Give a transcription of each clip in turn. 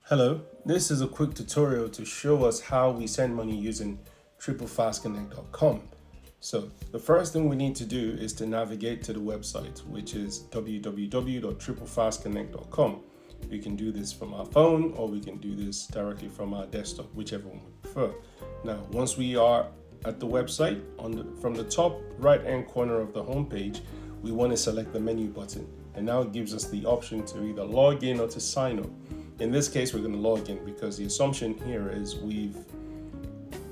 Hello, this is a quick tutorial to show us how we send money using FastConnect.com. So the first thing we need to do is to navigate to the website, which is www.fastconnect.com. We can do this from our phone or we can do this directly from our desktop, whichever one we prefer. Now, once we are at the website, from the top right-hand corner of the homepage, we want to select the menu button. And now it gives us the option to either log in or to sign up. In this case, we're going to log in because the assumption here is we've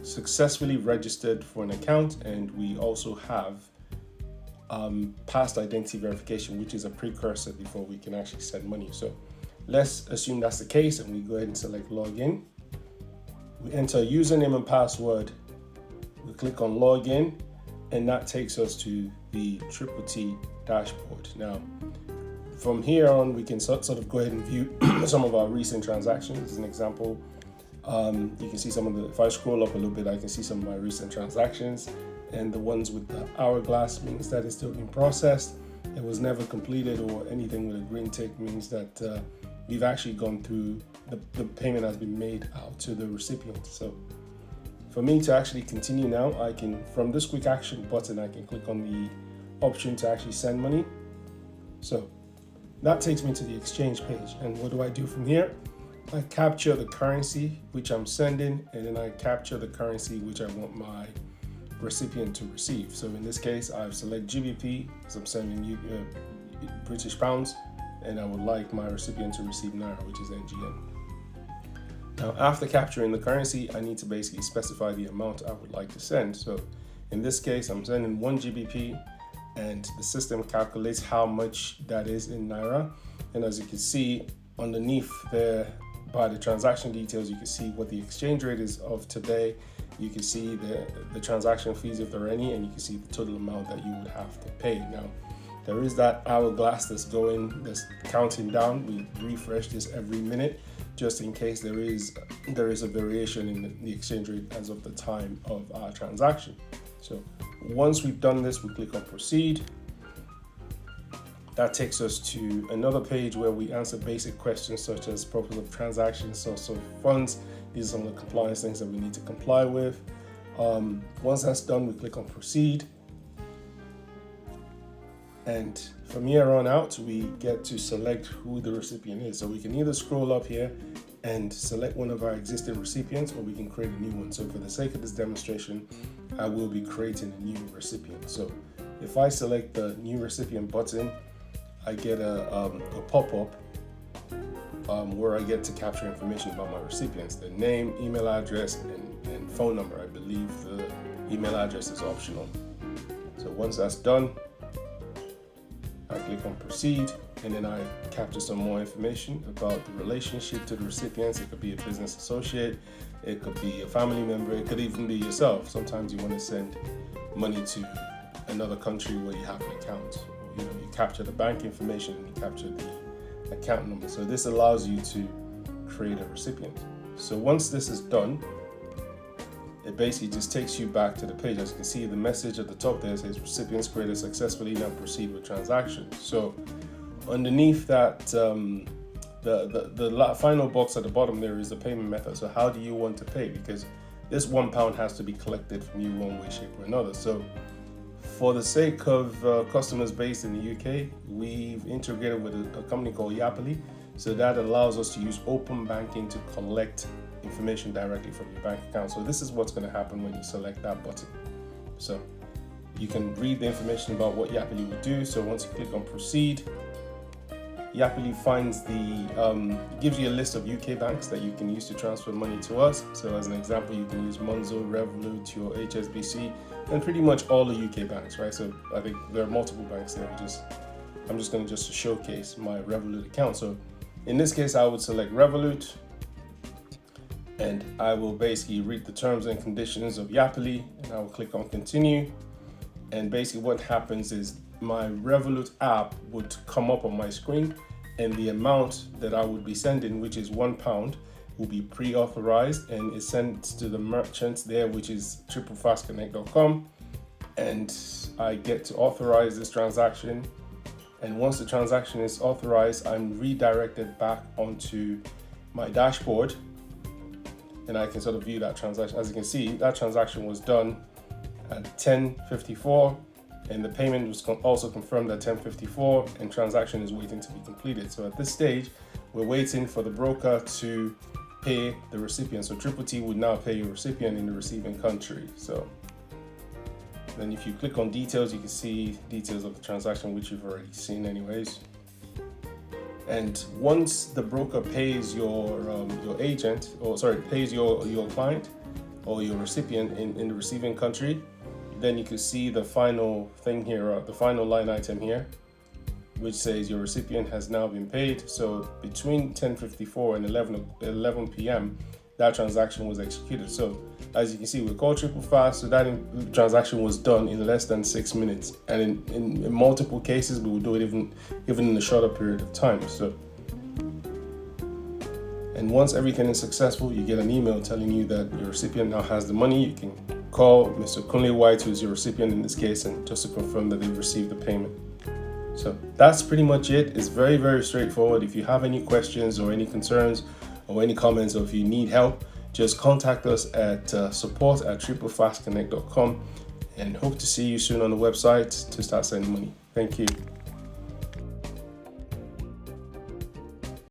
successfully registered for an account and we also have past identity verification, which is a precursor before we can actually send money. So let's assume that's the case and we go ahead and select login. We enter username and password. We click on login and that takes us to the Triple T dashboard. Now, from here on, we can sort of go ahead and view some of our recent transactions. As an example, you can see if I scroll up a little bit, I can see some of my recent transactions, and the ones with the hourglass means that it's still being processed. It was never completed, or anything with a green tick means that we've actually gone through, the payment has been made out to the recipient. So for me to actually continue now, from this quick action button, I can click on the option to actually send money. So that takes me to the exchange page. And what do I do from here? I capture the currency which I'm sending, and then I capture the currency which I want my recipient to receive. So in this case, I've select GBP as I'm sending you British pounds, and I would like my recipient to receive Naira, which is NGN. Now, after capturing the currency, I need to basically specify the amount I would like to send. So in this case, I'm sending 1 GBP, and the system calculates how much that is in Naira. And as you can see underneath there, by the transaction details, you can see what the exchange rate is of today. You can see the transaction fees, if there are any, and you can see the total amount that you would have to pay. Now, there is that hourglass that's counting down. We refresh this every minute just in case there is a variation in the exchange rate as of the time of our transaction. So once we've done this, we click on proceed. That takes us to another page where we answer basic questions such as purpose of transaction, source of funds. These are some of the compliance things that we need to comply with. Once that's done, we click on proceed. And from here on out, we get to select who the recipient is. So we can either scroll up here and select one of our existing recipients, or we can create a new one. So for the sake of this demonstration, I will be creating a new recipient. So if I select the new recipient button, I get a pop-up where I get to capture information about my recipients, their name, email address, and phone number. I believe the email address is optional. So once that's done, I click on proceed, and then I capture some more information about the relationship to the recipients. It could be a business associate, it could be a family member, it could even be yourself. Sometimes you want to send money to another country where you have an account. You capture the bank information and you capture the account number. So this allows you to create a recipient. So once this is done, it basically just takes you back to the page. As you can see, the message at the top there says recipients created successfully, now proceed with transaction. So underneath that, the final box at the bottom there is the payment method. So how do you want to pay? Because this £1 has to be collected from you one way, shape, or another. So for the sake of customers based in the UK, we've integrated with a company called Yapily. So that allows us to use open banking to collect information directly from your bank account. So this is what's going to happen when you select that button. So you can read the information about what Yapily will do. So once you click on proceed, Yapily gives you a list of UK banks that you can use to transfer money to us. So as an example, you can use Monzo, Revolut, your HSBC, and pretty much all the UK banks, right? So I think there are multiple banks there. I'm just going to showcase my Revolut account. So in this case, I would select Revolut, and I will basically read the terms and conditions of Yapily, and I will click on continue. And basically what happens is my Revolut app would come up on my screen, and the amount that I would be sending, which is £1, will be pre-authorized and is sent to the merchant there, which is FastConnect.com. And I get to authorize this transaction. And once the transaction is authorized, I'm redirected back onto my dashboard, and I can sort of view that transaction. As you can see, that transaction was done at 10:54, and the payment was also confirmed at 10:54, and transaction is waiting to be completed. So at this stage, we're waiting for the broker to pay the recipient. So Triple T would now pay your recipient in the receiving country. So then if you click on details, you can see details of the transaction, which you've already seen anyways. And once the broker pays your agent, or sorry, pays your client or your recipient in the receiving country, then you can see the final thing here, the final line item here, which says your recipient has now been paid. So between 10:54 and 11 p.m., that transaction was executed. So as you can see, we call Triple Fast, so that transaction was done in less than 6 minutes. And in multiple cases, we would do it even in a shorter period of time. So, and once everything is successful, you get an email telling you that your recipient now has the money. You can call Mr. Kunle White, who is your recipient in this case, and just to confirm that they've received the payment. So that's pretty much it. It's very, very straightforward. If you have any questions or any concerns or any comments, or if you need help, just contact us at support@triplefastconnect.com, and hope to see you soon on the website to start sending money. Thank you.